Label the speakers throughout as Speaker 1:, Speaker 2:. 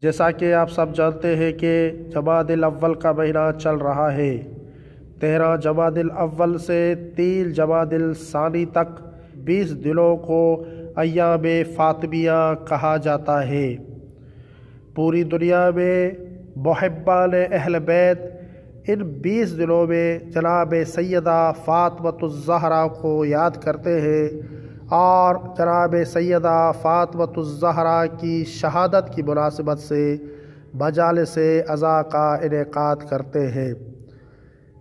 Speaker 1: جیسا کہ آپ سب جانتے ہیں کہ جمادی الاول کا مہینہ چل رہا ہے۔ 13 جمادی الاول سے 3 جمادی الثانی تک 20 دنوں کو ایام فاطمیہ کہا جاتا ہے۔ پوری دنیا میں محبان اہل بیت ان 20 دنوں میں جناب سیدہ فاطمۃ الزہرا کو یاد کرتے ہیں اور جناب سیدہ فاطمۃ الزہرا کی شہادت کی مناسبت سے مجالس عزا کا انعقاد کرتے ہیں۔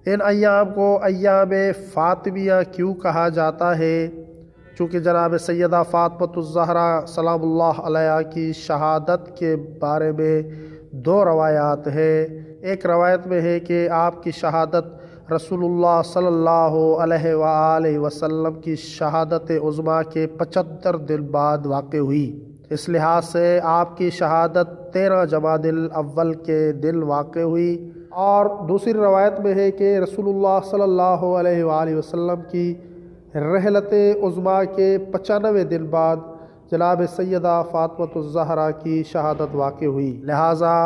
Speaker 1: ان ایام کو ایام فاطمیہ کیوں کہا جاتا ہے؟ چونکہ جناب سیدہ فاطمۃ الزہرا سلام اللہ علیہا کی شہادت کے بارے میں 2 روایات ہیں۔ ایک روایت میں ہے کہ آپ کی شہادت رسول اللہ صلی اللہ علیہ وآلہ وسلم کی شہادت عظمیٰ کے 75 دن بعد واقع ہوئی۔ اس لحاظ سے آپ کی شہادت 13 جمادی الاول کے دن واقع ہوئی۔ اور دوسری روایت میں ہے کہ رسول اللہ صلی اللہ علیہ وآلہ وسلم کی رحلت عظمیٰ کے 95 دن بعد جناب سیدہ فاطمۃ الزہرا کی شہادت واقع ہوئی۔ لہٰذا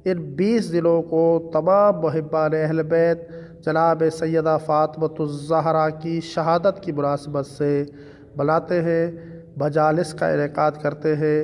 Speaker 1: ان 20 دنوں کو تمام محبان اہل بیت جناب سیدہ فاطمۃ الزہرا کی شہادت کی مناسبت سے مناتے ہیں، مجالس کا انعقاد کرتے ہیں۔